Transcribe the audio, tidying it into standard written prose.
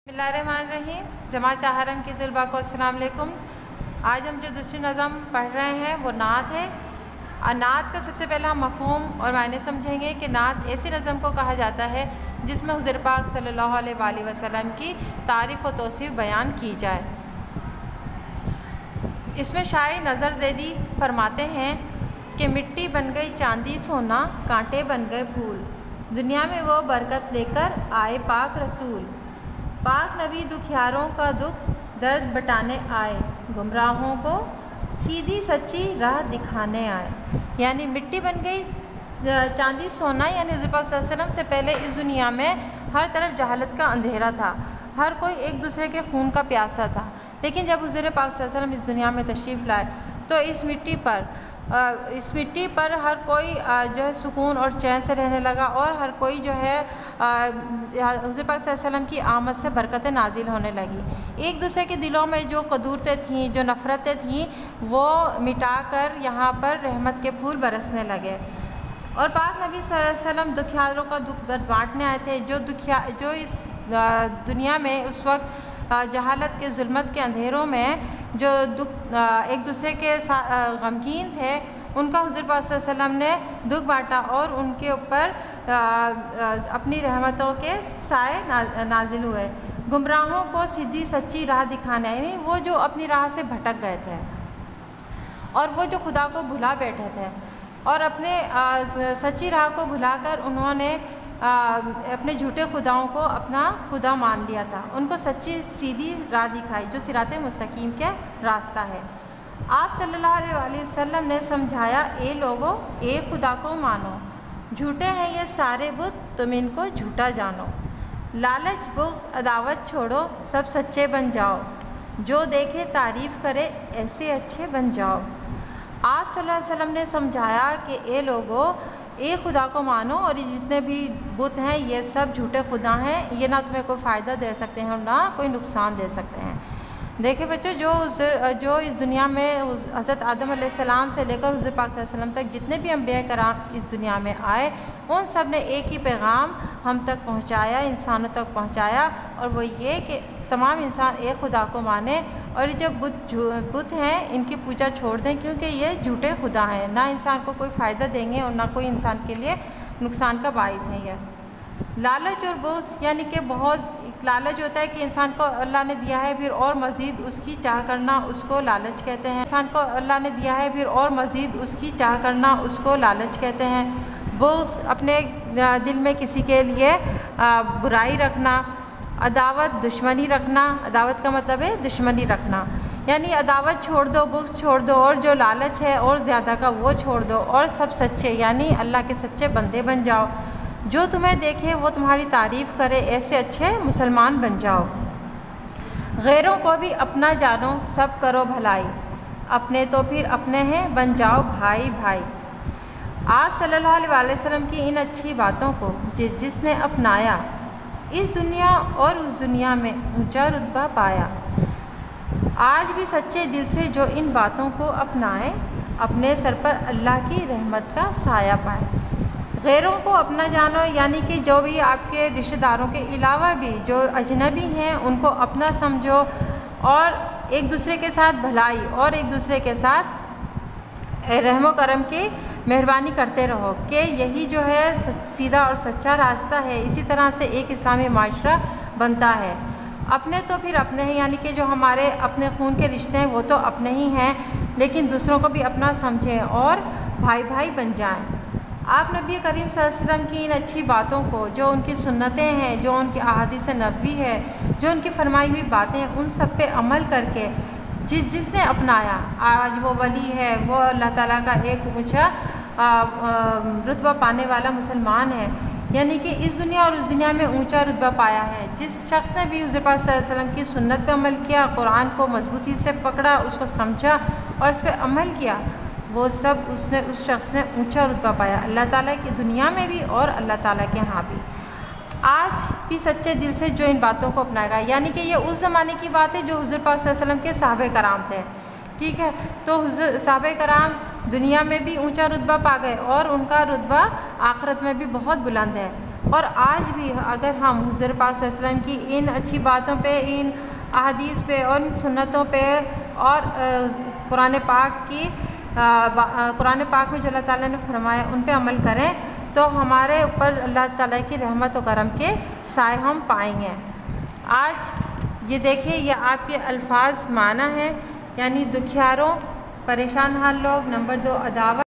बिस्मिल्लाहिर्रहमानिर्रहीम। जमात चाहरम के तलबा को अस्सलाम वालेकुम। आज हम जो दूसरी नज़म पढ़ रहे हैं वो नात है। नात का सबसे पहला हम मफ़हूम और मायने समझेंगे कि नात ऐसी नज़म को कहा जाता है जिसमें हुज़ूर पाक सल्लल्लाहु अलैहि वसल्लम की तारीफ़ और तौसीफ़ बयान की जाए। इसमें शायर नज़र ज़ैदी फरमाते हैं कि मिट्टी बन गई चांदी सोना, कांटे बन गए फूल, दुनिया में वो बरकत लेकर आए पाक रसूल। पाक नबी दुखियारों का दुख दर्द बटाने आए, गुमराहों को सीधी सच्ची राह दिखाने आए। यानी मिट्टी बन गई चांदी सोना, यानी हुज़ूर पाक सल्लल्लाहु अलैहि वसल्लम से पहले इस दुनिया में हर तरफ जहालत का अंधेरा था, हर कोई एक दूसरे के खून का प्यासा था। लेकिन जब हुज़ूर पाक सल्लल्लाहु अलैहि वसल्लम इस दुनिया में तशरीफ़ लाए तो इस मिट्टी पर हर कोई जो है सुकून और चैन से रहने लगा और हर कोई जो है हुज़ूर पाक सल्लल्लाहु अलैहि वसल्लम की आमद से बरकतें नाजिल होने लगी। एक दूसरे के दिलों में जो कदूरतें थीं, जो नफ़रतें थीं, वो मिटाकर यहाँ पर रहमत के फूल बरसने लगे। और पाक नबी सल्लल्लाहु अलैहि वसल्लम दुखियारों का दुख दर्द बांटने आए थे, जो इस दुनिया में उस वक्त जहालत के जुल्मत के अंधेरों में जो दुख एक दूसरे के गमगीन थे, उनका हुज़ूर पाक सल्लल्लाहु अलैहि वसल्लम ने दुख बांटा और उनके ऊपर अपनी रहमतों के साए नाजिल हुए। गुमराहों को सीधी सच्ची राह दिखाना, यानी वो जो अपनी राह से भटक गए थे और वो जो खुदा को भुला बैठे थे और अपने सच्ची राह को भुलाकर उन्होंने अपने झूठे खुदाओं को अपना खुदा मान लिया था। उनको सच्ची सीधी राह दिखाई जो सिराते मुस्तकीम के रास्ता है। आप सल्लल्लाहु अलैहि वसल्लम ने समझाया, ए लोगो, एक खुदा को मानो, झूठे हैं ये सारे बुत, तुम इनको झूठा जानो। लालच बुग़्ज़ अदावत छोड़ो, सब सच्चे बन जाओ, जो देखे तारीफ़ करे ऐसे अच्छे बन जाओ। आप सल्लल्लाहु अलैहि वसल्लम ने समझाया कि ए लोगो, एक खुदा को मानो और ये जितने भी बुत हैं ये सब झूठे खुदा हैं, ये ना तुम्हें कोई फ़ायदा दे सकते हैं और ना कोई नुकसान दे सकते हैं। देखिए बच्चों, जो इस दुनिया में हज़रत आदम अलैहिस्सलाम से लेकर हुज़ूर पाक सल्लल्लाहु अलैहि वसल्लम तक जितने भी अंबिया कराम इस दुनिया में आए, उन सब ने एक ही पैगाम हम तक पहुँचाया, इंसानों तक पहुँचाया, और वो ये कि तमाम इंसान एक खुदा को माने और ये जब बुत हैं इनकी पूजा छोड़ दें, क्योंकि ये झूठे खुदा हैं, ना इंसान को कोई फ़ायदा देंगे और ना कोई इंसान के लिए नुकसान का बाइस है। ये लालच और बुग़्ज़, यानी कि बहुत लालच होता है कि इंसान को अल्लाह ने दिया है फिर और मज़ीद उसकी चाह करना, उसको लालच कहते हैं। इंसान को अल्लाह ने दिया है फिर और मज़ीद उसकी चाह करना, उसको लालच कहते हैं। बुग़्ज़, अपने दिल में किसी के लिए बुराई रखना। अदावत, दुश्मनी रखना। अदावत का मतलब है दुश्मनी रखना, यानी अदावत छोड़ दो, बुग़्ज़ छोड़ दो, और जो लालच है और ज़्यादा का वो छोड़ दो, और सब सच्चे यानी अल्लाह के सच्चे बंदे बन जाओ। जो तुम्हें देखे वो तुम्हारी तारीफ़ करे, ऐसे अच्छे मुसलमान बन जाओ। गैरों को भी अपना जानो, सब करो भलाई, अपने तो फिर अपने हैं, बन जाओ भाई भाई। आप सल्लल्लाहु अलैहि वसल्लम की इन अच्छी बातों को जिसने अपनाया, इस दुनिया और उस दुनिया में ऊंचा रुतबा पाया। आज भी सच्चे दिल से जो इन बातों को अपनाए, अपने सर पर अल्लाह की रहमत का साया पाए। गैरों को अपना जानो, यानी कि जो भी आपके रिश्तेदारों के अलावा भी जो अजनबी हैं उनको अपना समझो और एक दूसरे के साथ भलाई और एक दूसरे के साथ रहमो करम की मेहरबानी करते रहो, कि यही जो है सीधा और सच्चा रास्ता है। इसी तरह से एक इस्लामी माशरा बनता है। अपने तो फिर अपने हैं, यानी कि जो हमारे अपने खून के रिश्ते हैं वो तो अपने ही हैं, लेकिन दूसरों को भी अपना समझें और भाई भाई बन जाएं। आप नबी करीम सल्लल्लाहु अलैहि वसल्लम की इन अच्छी बातों को, जो उनकी सुन्नतें हैं, जो उनकी अहादीस नबवी है, जो उनकी फरमाई हुई बातें, उन सब पे अमल करके जिसने अपनाया, आज वो वली है, वो अल्लाह ताला का एक ऊंचा रुतबा पाने वाला मुसलमान है, यानी कि इस दुनिया और उस दुनिया में ऊंचा रुतबा पाया है। जिस शख्स ने भी हुज़ूर पाक सल्लल्लाहु अलैहि वसल्लम की सुन्नत पे अमल किया, कुरान को मजबूती से पकड़ा, उसको समझा और इस पर अमल किया, वो सब उस शख्स ने ऊंचा रुतबा पाया, अल्लाह ताला की दुनिया में भी और अल्लाह ताला के यहाँ भी। आज भी सच्चे दिल से जो इन बातों को अपनाएगा, यानी कि ये उस ज़माने की बात है जो हुज़ूर पाक सल्लल्लाहु अलैहि वसल्लम के सहाबे कराम थे, ठीक है। तो सहाबे कराम दुनिया में भी ऊंचा रुतबा पा गए और उनका रुतबा आखिरत में भी बहुत बुलंद है। और आज भी अगर हम हुज़ूर पाक सल्लल्लाहु अलैहि वसल्लम की इन अच्छी बातों पे, इन अहादीस पे और इन सुन्नतों पे और कुरान पाक में जो अल्लाह ताला ने फरमाया उन पे अमल करें तो हमारे ऊपर अल्लाह ताला की रहमत और करम के साए हम पाएंगे। आज ये देखिए, ये आपके अल्फाज माना है, यानी दुखियारों, परेशान हाल लोग। नंबर 2 अदावत।